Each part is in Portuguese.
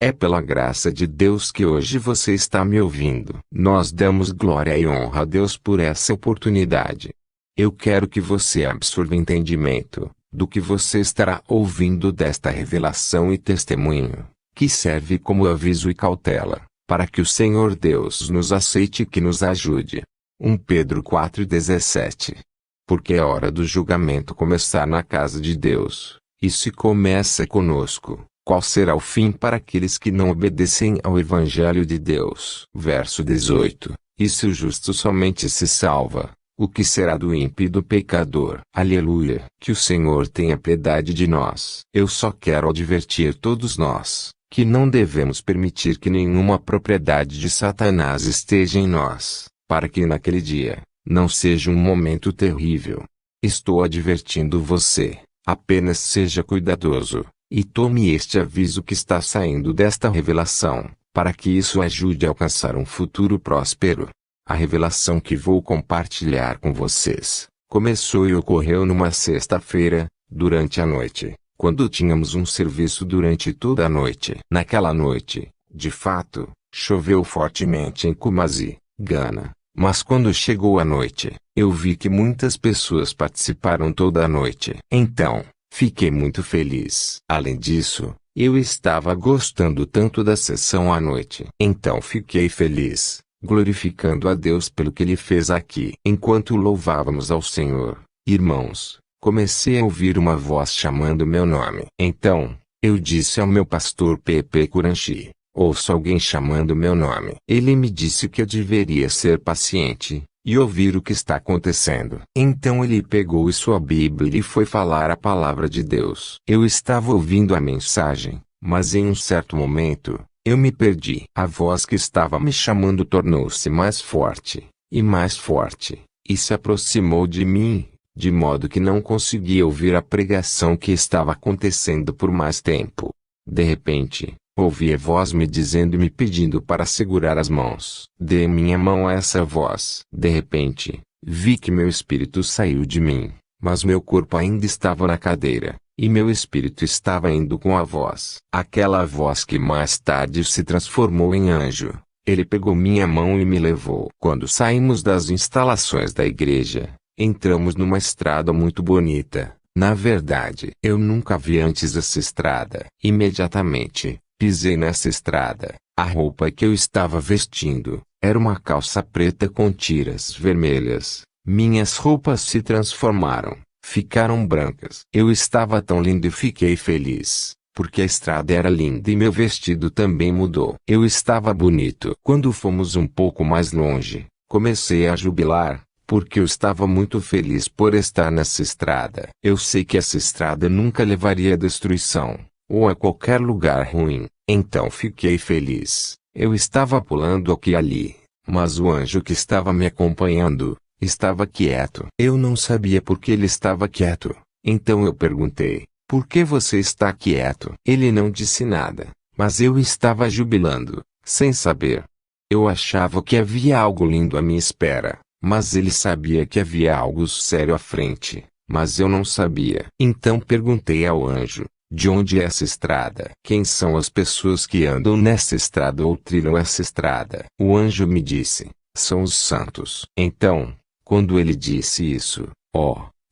É pela graça de Deus que hoje você está me ouvindo. Nós damos glória e honra a Deus por essa oportunidade. Eu quero que você absorva entendimento do que você estará ouvindo desta revelação e testemunho, que serve como aviso e cautela, para que o Senhor Deus nos aceite e que nos ajude. 1 Pedro 4,17. Porque é hora do julgamento começar na casa de Deus, e se começa conosco, qual será o fim para aqueles que não obedecem ao Evangelho de Deus? Verso 18. E se o justo somente se salva, o que será do ímpio e do pecador? Aleluia! Que o Senhor tenha piedade de nós. Eu só quero advertir todos nós, que não devemos permitir que nenhuma propriedade de Satanás esteja em nós, para que naquele dia, não seja um momento terrível. Estou advertindo você, apenas seja cuidadoso, e tome este aviso que está saindo desta revelação, para que isso ajude a alcançar um futuro próspero. A revelação que vou compartilhar com vocês, começou e ocorreu numa sexta-feira, durante a noite, quando tínhamos um serviço durante toda a noite. Naquela noite, de fato, choveu fortemente em Kumasi, Gana. Mas quando chegou a noite, eu vi que muitas pessoas participaram toda a noite. Então, fiquei muito feliz. Além disso, eu estava gostando tanto da sessão à noite. Então fiquei feliz, glorificando a Deus pelo que Ele fez aqui. Enquanto louvávamos ao Senhor, irmãos, comecei a ouvir uma voz chamando meu nome. Então, eu disse ao meu pastor Pepe Kuranchi: ouço alguém chamando meu nome. Ele me disse que eu deveria ser paciente e ouvir o que está acontecendo. Então ele pegou sua Bíblia e foi falar a palavra de Deus. Eu estava ouvindo a mensagem, mas em um certo momento, eu me perdi. A voz que estava me chamando tornou-se mais forte, e se aproximou de mim, de modo que não conseguia ouvir a pregação que estava acontecendo por mais tempo. De repente, ouvi a voz me dizendo e me pedindo para segurar as mãos. Dei minha mão a essa voz. De repente, vi que meu espírito saiu de mim, mas meu corpo ainda estava na cadeira, e meu espírito estava indo com a voz. Aquela voz que mais tarde se transformou em anjo. Ele pegou minha mão e me levou. Quando saímos das instalações da igreja, entramos numa estrada muito bonita. Na verdade, eu nunca vi antes essa estrada. Imediatamente, pisei nessa estrada. A roupa que eu estava vestindo era uma calça preta com tiras vermelhas. Minhas roupas se transformaram, ficaram brancas. Eu estava tão lindo e fiquei feliz, porque a estrada era linda e meu vestido também mudou. Eu estava bonito. Quando fomos um pouco mais longe, comecei a jubilar, porque eu estava muito feliz por estar nessa estrada. Eu sei que essa estrada nunca levaria à destruição, ou a qualquer lugar ruim. Então fiquei feliz. Eu estava pulando aqui e ali, mas o anjo que estava me acompanhando estava quieto. Eu não sabia por que ele estava quieto. Então eu perguntei: por que você está quieto? Ele não disse nada, mas eu estava jubilando, sem saber. Eu achava que havia algo lindo à minha espera, mas ele sabia que havia algo sério à frente, mas eu não sabia. Então perguntei ao anjo: de onde é essa estrada? Quem são as pessoas que andam nessa estrada ou trilham essa estrada? O anjo me disse: são os santos. Então, quando ele disse isso,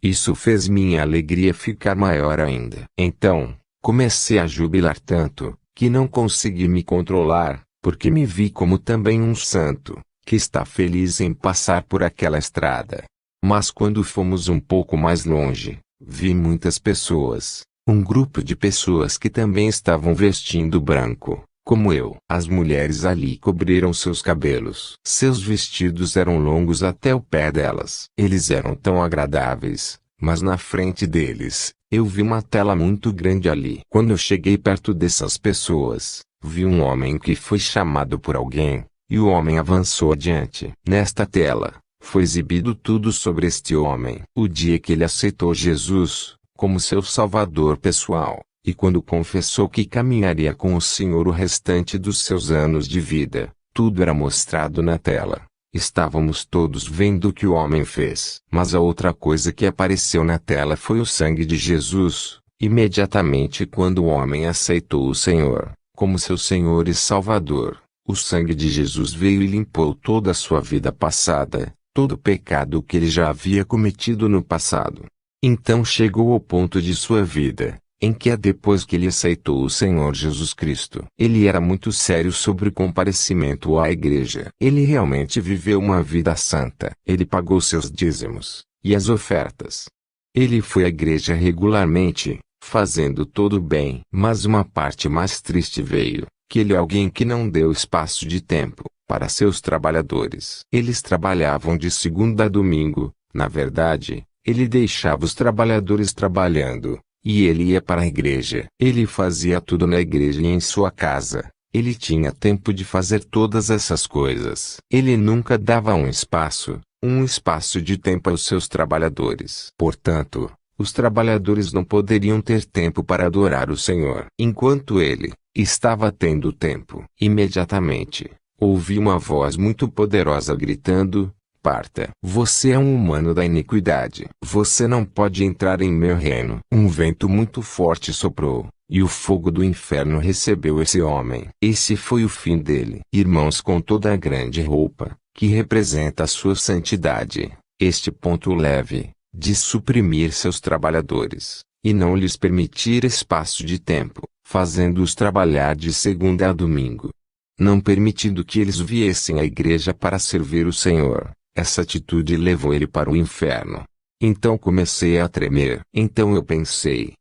isso fez minha alegria ficar maior ainda. Então, comecei a jubilar tanto, que não consegui me controlar, porque me vi como também um santo, que está feliz em passar por aquela estrada. Mas quando fomos um pouco mais longe, vi muitas pessoas. Um grupo de pessoas que também estavam vestindo branco, como eu. As mulheres ali cobriram seus cabelos. Seus vestidos eram longos até o pé delas. Eles eram tão agradáveis, mas na frente deles, eu vi uma tela muito grande ali. Quando eu cheguei perto dessas pessoas, vi um homem que foi chamado por alguém, e o homem avançou adiante. Nesta tela, foi exibido tudo sobre este homem. O dia que ele aceitou Jesus como seu salvador pessoal, e quando confessou que caminharia com o Senhor o restante dos seus anos de vida, tudo era mostrado na tela. Estávamos todos vendo o que o homem fez. Mas a outra coisa que apareceu na tela foi o sangue de Jesus. Imediatamente quando o homem aceitou o Senhor, como seu Senhor e Salvador. O sangue de Jesus veio e limpou toda a sua vida passada, todo o pecado que ele já havia cometido no passado. Então chegou o ponto de sua vida, em que depois que ele aceitou o Senhor Jesus Cristo, ele era muito sério sobre o comparecimento à igreja. Ele realmente viveu uma vida santa. Ele pagou seus dízimos e as ofertas. Ele foi à igreja regularmente, fazendo todo o bem. Mas uma parte mais triste veio, que ele é alguém que não deu espaço de tempo para seus trabalhadores. Eles trabalhavam de segunda a domingo. Na verdade, ele deixava os trabalhadores trabalhando, e ele ia para a igreja. Ele fazia tudo na igreja e em sua casa. Ele tinha tempo de fazer todas essas coisas. Ele nunca dava um espaço de tempo aos seus trabalhadores. Portanto, os trabalhadores não poderiam ter tempo para adorar o Senhor. Enquanto ele estava tendo tempo, imediatamente, ouvi uma voz muito poderosa gritando: parta. Você é um humano da iniquidade. Você não pode entrar em meu reino. Um vento muito forte soprou, e o fogo do inferno recebeu esse homem. Esse foi o fim dele. Irmãos, com toda a grande roupa, que representa a sua santidade, este ponto leve, de suprimir seus trabalhadores, e não lhes permitir espaço de tempo, fazendo-os trabalhar de segunda a domingo, não permitindo que eles viessem à igreja para servir o Senhor. Essa atitude levou ele para o inferno. Então comecei a tremer. Então eu pensei: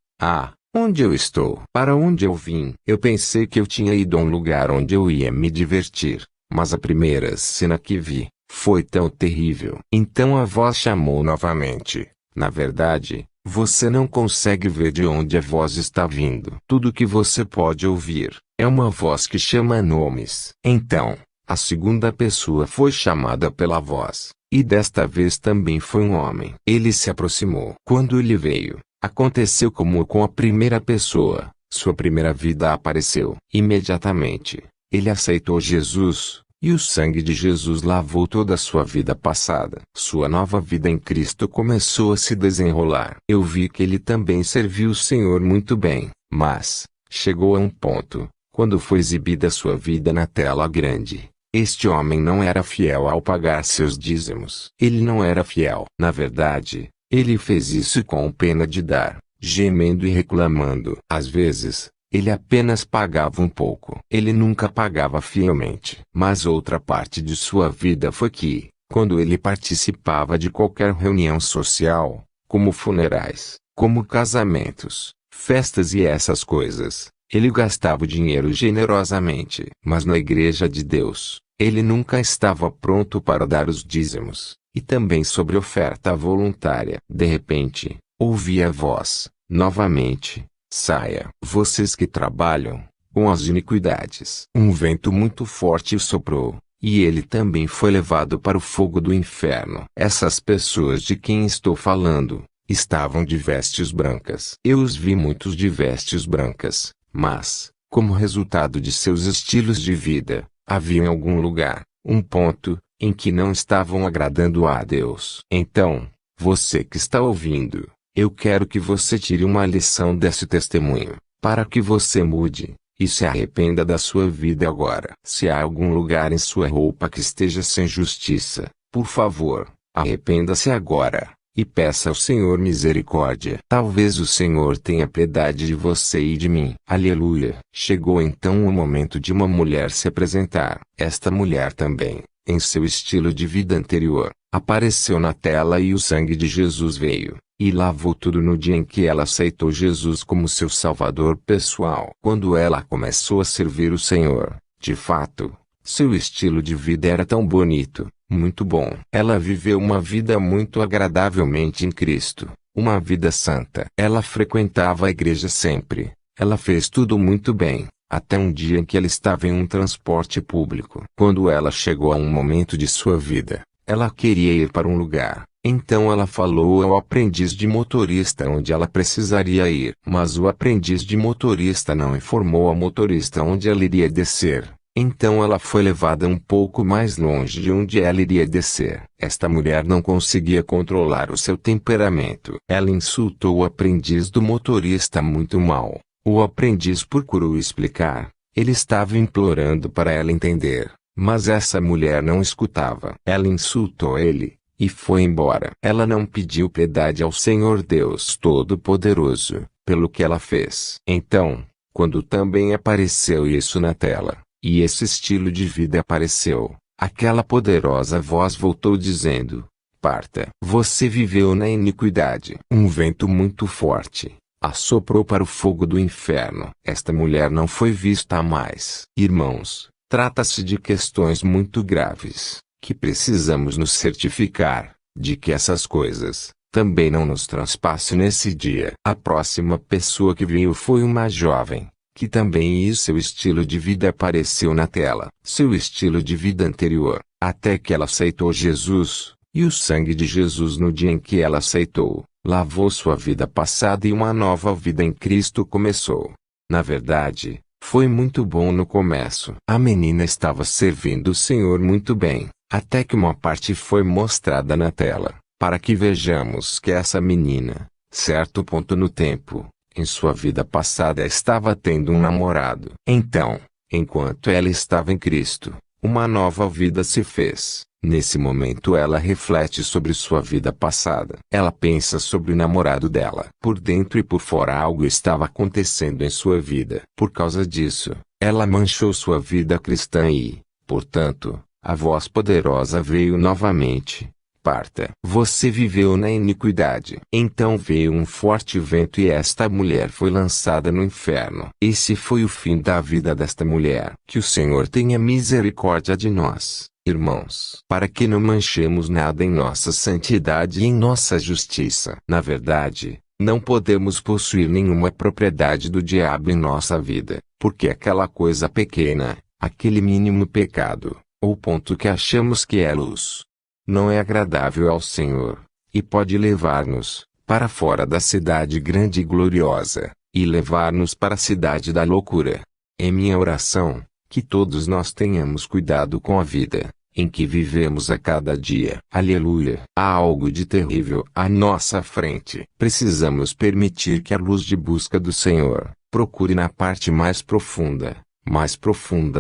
onde eu estou? Para onde eu vim? Eu pensei que eu tinha ido a um lugar onde eu ia me divertir, mas a primeira cena que vi foi tão terrível. Então a voz chamou novamente. Na verdade, você não consegue ver de onde a voz está vindo. Tudo que você pode ouvir é uma voz que chama nomes. Então, a segunda pessoa foi chamada pela voz, e desta vez também foi um homem. Ele se aproximou. Quando ele veio, aconteceu como com a primeira pessoa. Sua primeira vida apareceu. Imediatamente, ele aceitou Jesus, e o sangue de Jesus lavou toda a sua vida passada. Sua nova vida em Cristo começou a se desenrolar. Eu vi que ele também serviu o Senhor muito bem, mas chegou a um ponto, quando foi exibida sua vida na tela grande. Este homem não era fiel ao pagar seus dízimos. Ele não era fiel. Na verdade, ele fez isso com pena de dar, gemendo e reclamando. Às vezes, ele apenas pagava um pouco. Ele nunca pagava fielmente. Mas outra parte de sua vida foi que, quando ele participava de qualquer reunião social, como funerais, como casamentos, festas e essas coisas, ele gastava o dinheiro generosamente. Mas na igreja de Deus, ele nunca estava pronto para dar os dízimos, e também sobre oferta voluntária. De repente, ouvi a voz, novamente: saia. Vocês que trabalham com as iniquidades. Um vento muito forte soprou, e ele também foi levado para o fogo do inferno. Essas pessoas de quem estou falando estavam de vestes brancas. Eu os vi muitos de vestes brancas, mas, como resultado de seus estilos de vida, havia em algum lugar um ponto em que não estavam agradando a Deus. Então, você que está ouvindo, eu quero que você tire uma lição desse testemunho, para que você mude, e se arrependa da sua vida agora. Se há algum lugar em sua roupa que esteja sem justiça, por favor, arrependa-se agora, e peça ao Senhor misericórdia. Talvez o Senhor tenha piedade de você e de mim. Aleluia. Chegou então o momento de uma mulher se apresentar. Esta mulher também, em seu estilo de vida anterior, apareceu na tela e o sangue de Jesus veio e lavou tudo no dia em que ela aceitou Jesus como seu Salvador pessoal. Quando ela começou a servir o Senhor, de fato, seu estilo de vida era tão bonito, muito bom. Ela viveu uma vida muito agradavelmente em Cristo, uma vida santa. Ela frequentava a igreja sempre. Ela fez tudo muito bem, até um dia em que ela estava em um transporte público. Quando ela chegou a um momento de sua vida, ela queria ir para um lugar. Então ela falou ao aprendiz de motorista onde ela precisaria ir. Mas o aprendiz de motorista não informou ao motorista onde ela iria descer. Então ela foi levada um pouco mais longe de onde ela iria descer. Esta mulher não conseguia controlar o seu temperamento. Ela insultou o aprendiz do motorista muito mal. O aprendiz procurou explicar. Ele estava implorando para ela entender, mas essa mulher não escutava. Ela insultou ele e foi embora. Ela não pediu piedade ao Senhor Deus Todo-Poderoso pelo que ela fez. Então, quando também apareceu isso na tela, e esse estilo de vida apareceu, aquela poderosa voz voltou dizendo: parta. Você viveu na iniquidade. Um vento muito forte assoprou para o fogo do inferno. Esta mulher não foi vista mais. Irmãos, trata-se de questões muito graves, que precisamos nos certificar de que essas coisas também não nos transpassem nesse dia. A próxima pessoa que veio foi uma jovem, que também seu estilo de vida apareceu na tela. Seu estilo de vida anterior, até que ela aceitou Jesus, e o sangue de Jesus no dia em que ela aceitou, lavou sua vida passada e uma nova vida em Cristo começou. Na verdade, foi muito bom no começo. A menina estava servindo o Senhor muito bem, até que uma parte foi mostrada na tela, para que vejamos que essa menina, certo ponto no tempo, em sua vida passada estava tendo um namorado. Então, enquanto ela estava em Cristo, uma nova vida se fez. Nesse momento ela reflete sobre sua vida passada. Ela pensa sobre o namorado dela. Por dentro e por fora algo estava acontecendo em sua vida. Por causa disso, ela manchou sua vida cristã e, portanto, a voz poderosa veio novamente: parta. Você viveu na iniquidade. Então veio um forte vento e esta mulher foi lançada no inferno. Esse foi o fim da vida desta mulher. Que o Senhor tenha misericórdia de nós, irmãos, para que não manchemos nada em nossa santidade e em nossa justiça. Na verdade, não podemos possuir nenhuma propriedade do diabo em nossa vida, porque aquela coisa pequena, aquele mínimo pecado, ou ponto que achamos que é luz, não é agradável ao Senhor, e pode levar-nos para fora da cidade grande e gloriosa, e levar-nos para a cidade da loucura. É minha oração que todos nós tenhamos cuidado com a vida em que vivemos a cada dia. Aleluia! Há algo de terrível à nossa frente. Precisamos permitir que a luz de busca do Senhor procure na parte mais profunda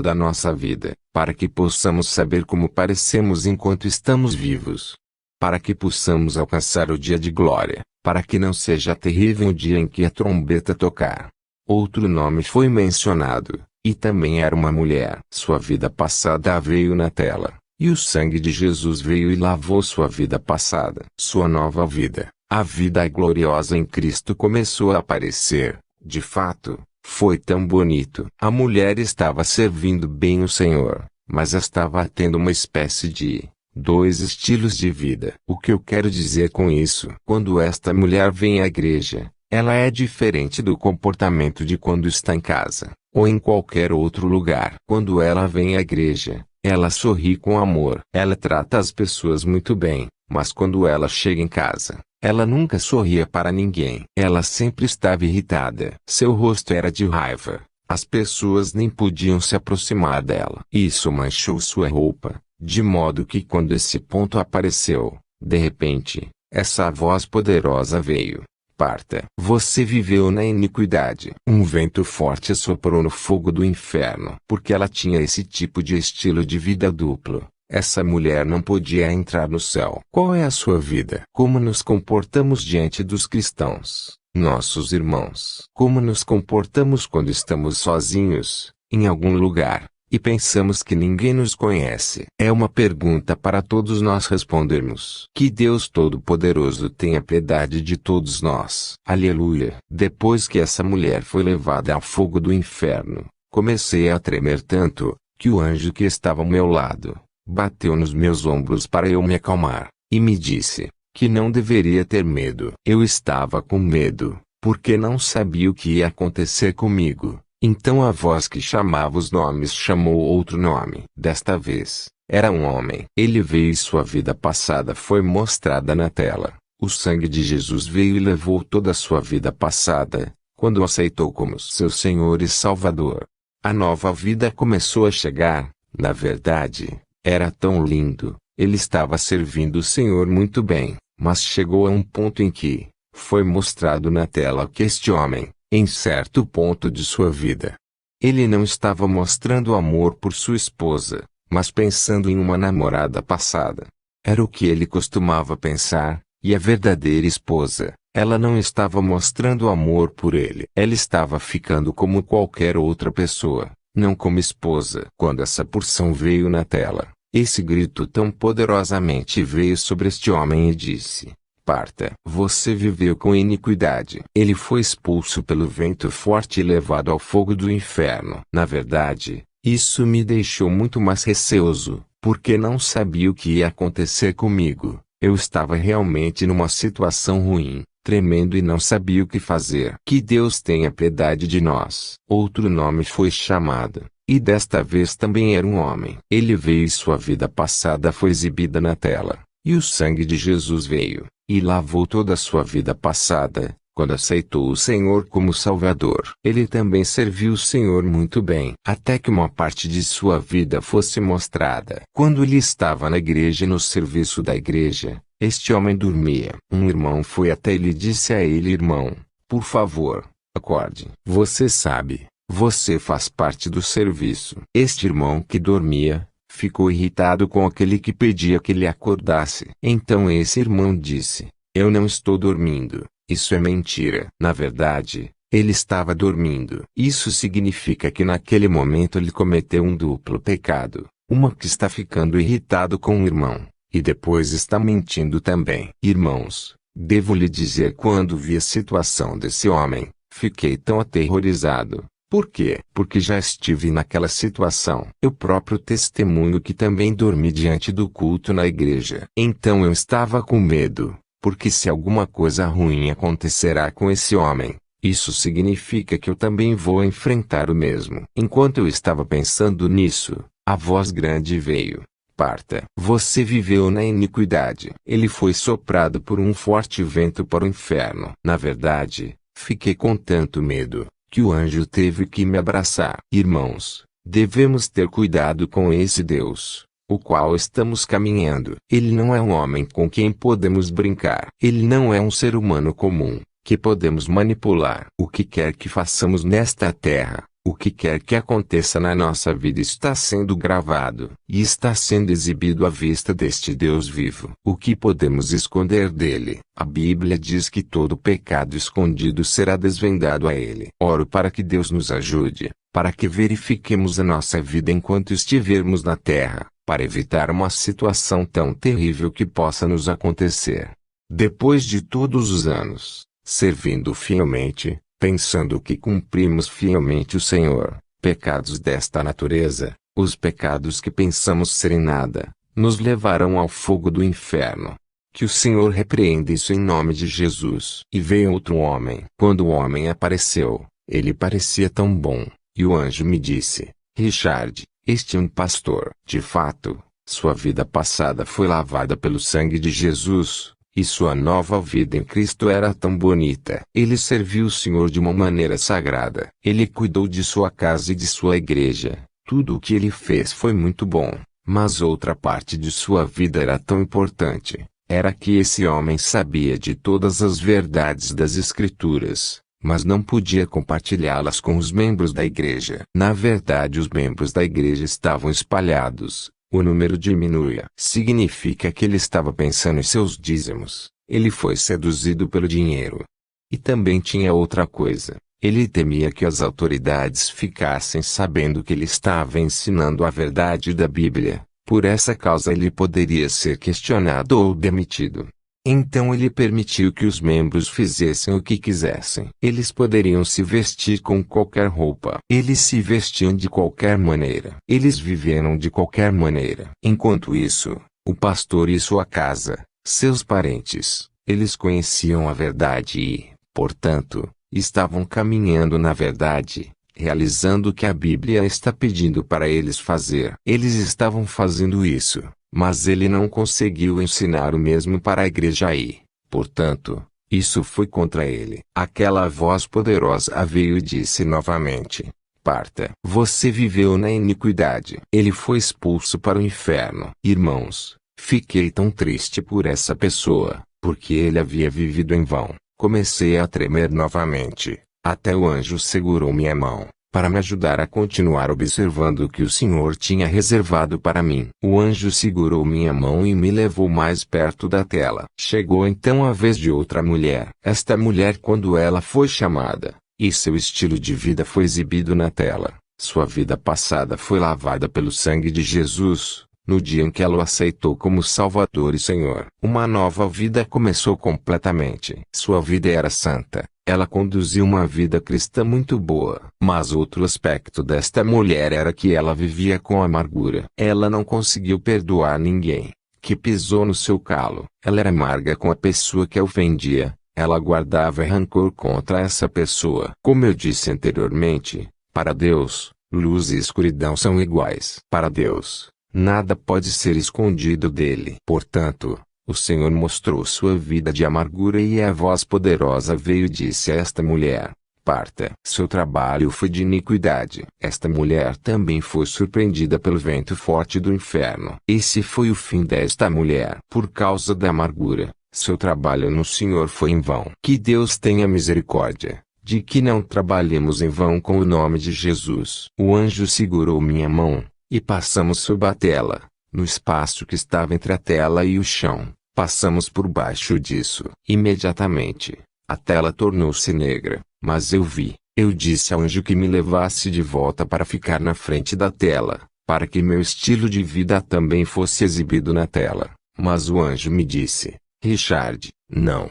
da nossa vida, para que possamos saber como parecemos enquanto estamos vivos, para que possamos alcançar o dia de glória, para que não seja terrível o dia em que a trombeta tocar. Outro nome foi mencionado, e também era uma mulher. Sua vida passada veio na tela, e o sangue de Jesus veio e lavou sua vida passada. Sua nova vida, a vida gloriosa em Cristo, começou a aparecer. De fato, foi tão bonito. A mulher estava servindo bem o Senhor, mas estava tendo uma espécie de dois estilos de vida. O que eu quero dizer com isso? Quando esta mulher vem à igreja, ela é diferente do comportamento de quando está em casa, ou em qualquer outro lugar. Quando ela vem à igreja, ela sorri com amor. Ela trata as pessoas muito bem, mas quando ela chega em casa, ela nunca sorria para ninguém. Ela sempre estava irritada. Seu rosto era de raiva. As pessoas nem podiam se aproximar dela. Isso manchou sua roupa, de modo que quando esse ponto apareceu, de repente, essa voz poderosa veio: parta. Você viveu na iniquidade. Um vento forte soprou no fogo do inferno. Porque ela tinha esse tipo de estilo de vida duplo, essa mulher não podia entrar no céu. Qual é a sua vida? Como nos comportamos diante dos cristãos, nossos irmãos? Como nos comportamos quando estamos sozinhos, em algum lugar, e pensamos que ninguém nos conhece? É uma pergunta para todos nós respondermos. Que Deus Todo-Poderoso tenha piedade de todos nós. Aleluia! Depois que essa mulher foi levada ao fogo do inferno, comecei a tremer tanto, que o anjo que estava ao meu lado bateu nos meus ombros para eu me acalmar, e me disse que não deveria ter medo. Eu estava com medo, porque não sabia o que ia acontecer comigo. Então a voz que chamava os nomes chamou outro nome. Desta vez, era um homem. Ele veio e sua vida passada foi mostrada na tela. O sangue de Jesus veio e levou toda a sua vida passada, quando o aceitou como seu Senhor e Salvador. A nova vida começou a chegar. Na verdade, era tão lindo. Ele estava servindo o Senhor muito bem, mas chegou a um ponto em que foi mostrado na tela que este homem, em certo ponto de sua vida, Ele não estava mostrando amor por sua esposa, mas pensando em uma namorada passada. Era o que ele costumava pensar, e a verdadeira esposa, ela não estava mostrando amor por ele. Ela estava ficando como qualquer outra pessoa, não como esposa. Quando essa porção veio na tela, esse grito tão poderosamente veio sobre este homem e disse: parta. Você viveu com iniquidade. Ele foi expulso pelo vento forte e levado ao fogo do inferno. Na verdade, isso me deixou muito mais receoso, porque não sabia o que ia acontecer comigo. Eu estava realmente numa situação ruim, tremendo e não sabia o que fazer. Que Deus tenha piedade de nós. Outro nome foi chamado, e desta vez também era um homem. Ele veio e sua vida passada foi exibida na tela, e o sangue de Jesus veio e lavou toda a sua vida passada, quando aceitou o Senhor como Salvador. Ele também serviu o Senhor muito bem, até que uma parte de sua vida fosse mostrada. Quando ele estava na igreja e no serviço da igreja, este homem dormia. Um irmão foi até ele e disse a ele: irmão, por favor, acorde. Você sabe, você faz parte do serviço. Este irmão que dormia ficou irritado com aquele que pedia que ele acordasse. Então esse irmão disse: eu não estou dormindo. Isso é mentira. Na verdade, ele estava dormindo. Isso significa que naquele momento ele cometeu um duplo pecado. Uma que está ficando irritado com o irmão, e depois está mentindo também. Irmãos, devo lhe dizer, quando vi a situação desse homem, fiquei tão aterrorizado. Por quê? Porque já estive naquela situação. Eu próprio testemunho que também dormi diante do culto na igreja. Então eu estava com medo, porque se alguma coisa ruim acontecerá com esse homem, isso significa que eu também vou enfrentar o mesmo. Enquanto eu estava pensando nisso, a voz grande veio: parta. Você viveu na iniquidade. Ele foi soprado por um forte vento para o inferno. Na verdade, fiquei com tanto medo que o anjo teve que me abraçar. Irmãos, devemos ter cuidado com esse Deus, o qual estamos caminhando. Ele não é um homem com quem podemos brincar. Ele não é um ser humano comum, que podemos manipular. O que quer que façamos nesta terra, o que quer que aconteça na nossa vida está sendo gravado, e está sendo exibido à vista deste Deus vivo. O que podemos esconder dele? A Bíblia diz que todo pecado escondido será desvendado a ele. Oro para que Deus nos ajude, para que verifiquemos a nossa vida enquanto estivermos na terra, para evitar uma situação tão terrível que possa nos acontecer. Depois de todos os anos, servindo fielmente, pensando que cumprimos fielmente o Senhor, pecados desta natureza, os pecados que pensamos serem nada, nos levarão ao fogo do inferno. Que o Senhor repreenda isso em nome de Jesus. E veio outro homem. Quando o homem apareceu, ele parecia tão bom, e o anjo me disse: Richard, este é um pastor. De fato, sua vida passada foi lavada pelo sangue de Jesus, e sua nova vida em Cristo era tão bonita. Ele serviu o Senhor de uma maneira sagrada. Ele cuidou de sua casa e de sua igreja. Tudo o que ele fez foi muito bom, mas outra parte de sua vida era tão importante. Era que esse homem sabia de todas as verdades das Escrituras, mas não podia compartilhá-las com os membros da igreja. Na verdade, os membros da igreja estavam espalhados. O número diminuía. Significa que ele estava pensando em seus dízimos. Ele foi seduzido pelo dinheiro. E também tinha outra coisa. Ele temia que as autoridades ficassem sabendo que ele estava ensinando a verdade da Bíblia. Por essa causa ele poderia ser questionado ou demitido. Então ele permitiu que os membros fizessem o que quisessem. Eles poderiam se vestir com qualquer roupa. Eles se vestiam de qualquer maneira. Eles viveram de qualquer maneira. Enquanto isso, o pastor e sua casa, seus parentes, eles conheciam a verdade e, portanto, estavam caminhando na verdade, realizando o que a Bíblia está pedindo para eles fazer. Eles estavam fazendo isso. Mas ele não conseguiu ensinar o mesmo para a igreja e, portanto, isso foi contra ele. Aquela voz poderosa veio e disse novamente: parta. Você viveu na iniquidade. Ele foi expulso para o inferno. Irmãos, fiquei tão triste por essa pessoa, porque ele havia vivido em vão. Comecei a tremer novamente, até o anjo segurou minha mão, para me ajudar a continuar observando o que o Senhor tinha reservado para mim. O anjo segurou minha mão e me levou mais perto da tela. Chegou então a vez de outra mulher. Esta mulher, quando ela foi chamada, e seu estilo de vida foi exibido na tela, sua vida passada foi lavada pelo sangue de Jesus. No dia em que ela o aceitou como Salvador e Senhor, uma nova vida começou completamente. Sua vida era santa. Ela conduzia uma vida cristã muito boa. Mas outro aspecto desta mulher era que ela vivia com amargura. Ela não conseguiu perdoar ninguém que pisou no seu calo. Ela era amarga com a pessoa que a ofendia. Ela guardava rancor contra essa pessoa. Como eu disse anteriormente, para Deus, luz e escuridão são iguais. Para Deus, nada pode ser escondido dele. Portanto, o Senhor mostrou sua vida de amargura e a voz poderosa veio e disse a esta mulher: parta. Seu trabalho foi de iniquidade. Esta mulher também foi surpreendida pelo vento forte do inferno. Esse foi o fim desta mulher. Por causa da amargura, seu trabalho no Senhor foi em vão. Que Deus tenha misericórdia de que não trabalhemos em vão com o nome de Jesus. O anjo segurou minha mão, e passamos sob a tela, no espaço que estava entre a tela e o chão. Passamos por baixo disso. Imediatamente, a tela tornou-se negra, mas eu disse ao anjo que me levasse de volta para ficar na frente da tela, para que meu estilo de vida também fosse exibido na tela. Mas o anjo me disse: Richard, não.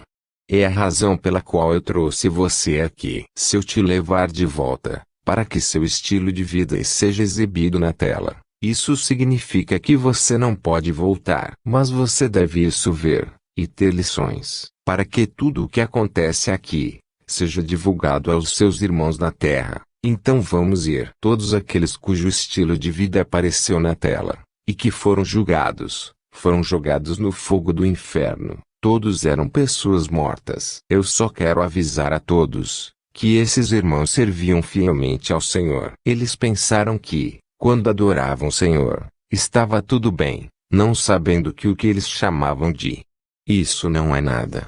É a razão pela qual eu trouxe você aqui. Se eu te levar de volta, para que seu estilo de vida seja exibido na tela, isso significa que você não pode voltar. Mas você deve isso ver, e ter lições, para que tudo o que acontece aqui seja divulgado aos seus irmãos na terra. Então vamos ir. Todos aqueles cujo estilo de vida apareceu na tela, e que foram julgados, foram jogados no fogo do inferno. Todos eram pessoas mortas. Eu só quero avisar a todos que esses irmãos serviam fielmente ao Senhor. Eles pensaram que, quando adoravam o Senhor, estava tudo bem, não sabendo que o que eles chamavam de isso não é nada.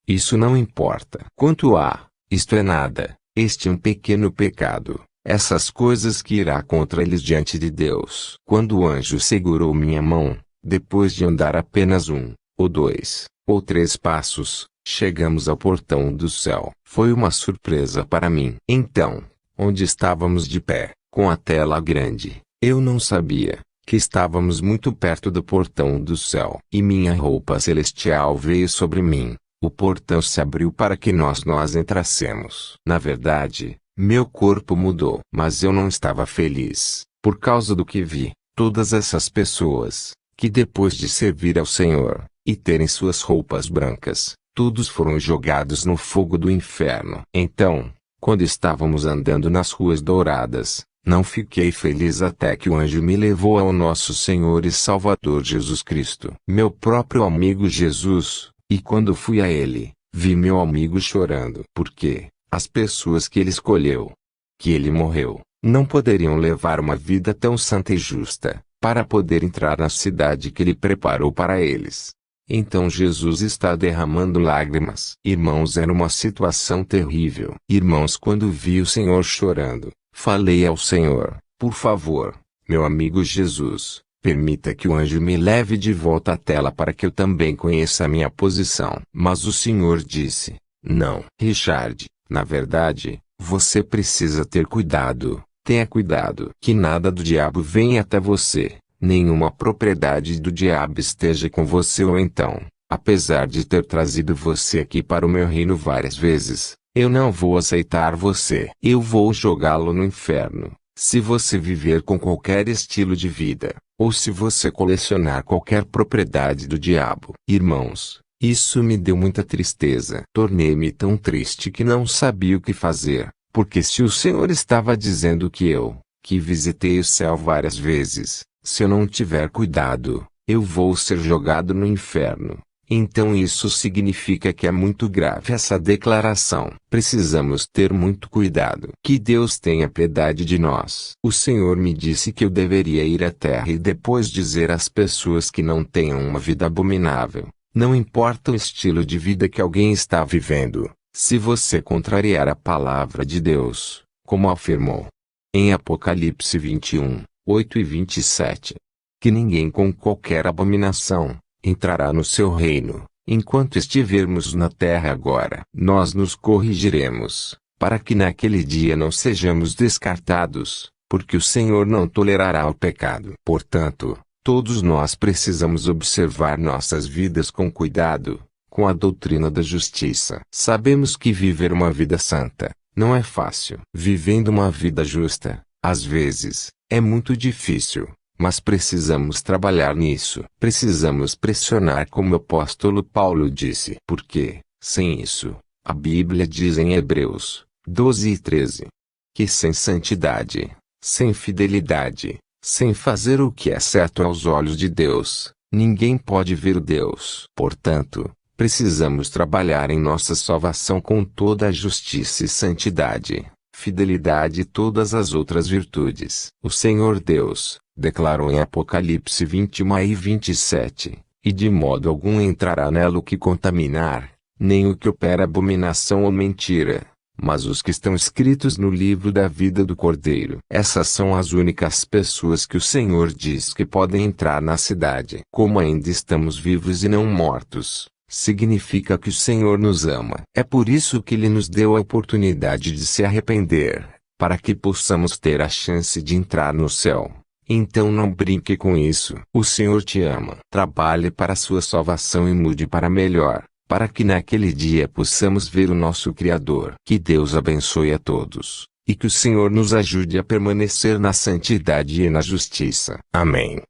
Isso não importa. Quanto a isto é nada, este é um pequeno pecado, essas coisas que irá contra eles diante de Deus. Quando o anjo segurou minha mão, depois de andar apenas 1, ou 2, ou 3 passos, chegamos ao portão do céu. Foi uma surpresa para mim. Então, onde estávamos de pé, com a tela grande, eu não sabia que estávamos muito perto do portão do céu. E minha roupa celestial veio sobre mim. O portão se abriu para que nós entrássemos. Na verdade, meu corpo mudou. Mas eu não estava feliz, por causa do que vi. Todas essas pessoas, que depois de servir ao Senhor, e terem suas roupas brancas, todos foram jogados no fogo do inferno. Então, quando estávamos andando nas ruas douradas, não fiquei feliz até que o anjo me levou ao nosso Senhor e Salvador Jesus Cristo, meu próprio amigo Jesus, e quando fui a ele, vi meu amigo chorando. Porque as pessoas que ele escolheu, que ele morreu, não poderiam levar uma vida tão santa e justa, para poder entrar na cidade que ele preparou para eles. Então Jesus está derramando lágrimas. Irmãos, era uma situação terrível. Irmãos, quando vi o Senhor chorando, falei ao Senhor: por favor, meu amigo Jesus, permita que o anjo me leve de volta à tela para que eu também conheça a minha posição. Mas o Senhor disse: não, Richard, na verdade, você precisa ter cuidado. Tenha cuidado que nada do diabo venha até você. Nenhuma propriedade do diabo esteja com você, ou então, apesar de ter trazido você aqui para o meu reino várias vezes, eu não vou aceitar você. Eu vou jogá-lo no inferno, se você viver com qualquer estilo de vida, ou se você colecionar qualquer propriedade do diabo. Irmãos, isso me deu muita tristeza. Tornei-me tão triste que não sabia o que fazer, porque se o Senhor estava dizendo que visitei o céu várias vezes, se eu não tiver cuidado, eu vou ser jogado no inferno. Então isso significa que é muito grave essa declaração. Precisamos ter muito cuidado. Que Deus tenha piedade de nós. O Senhor me disse que eu deveria ir à terra e depois dizer às pessoas que não tenham uma vida abominável. Não importa o estilo de vida que alguém está vivendo, se você contrariar a palavra de Deus, como afirmou Em Apocalipse 21, 8 e 27. Que ninguém com qualquer abominação entrará no seu reino, enquanto estivermos na terra agora. Nós nos corrigiremos, para que naquele dia não sejamos descartados, porque o Senhor não tolerará o pecado. Portanto, todos nós precisamos observar nossas vidas com cuidado, com a doutrina da justiça. Sabemos que viver uma vida santa não é fácil. Vivendo uma vida justa, às vezes, é muito difícil. Mas precisamos trabalhar nisso. Precisamos pressionar, como o apóstolo Paulo disse. Porque, sem isso, a Bíblia diz em Hebreus 12 e 13, que sem santidade, sem fidelidade, sem fazer o que é certo aos olhos de Deus, ninguém pode ver Deus. Portanto, precisamos trabalhar em nossa salvação com toda a justiça e santidade, fidelidade e todas as outras virtudes. O Senhor Deus declarou em Apocalipse 21 e 27, e de modo algum entrará nela o que contaminar, nem o que opera abominação ou mentira, mas os que estão escritos no livro da vida do Cordeiro. Essas são as únicas pessoas que o Senhor diz que podem entrar na cidade. Como ainda estamos vivos e não mortos, significa que o Senhor nos ama. É por isso que Ele nos deu a oportunidade de se arrepender, para que possamos ter a chance de entrar no céu. Então não brinque com isso. O Senhor te ama. Trabalhe para a sua salvação e mude para melhor, para que naquele dia possamos ver o nosso Criador. Que Deus abençoe a todos, e que o Senhor nos ajude a permanecer na santidade e na justiça. Amém.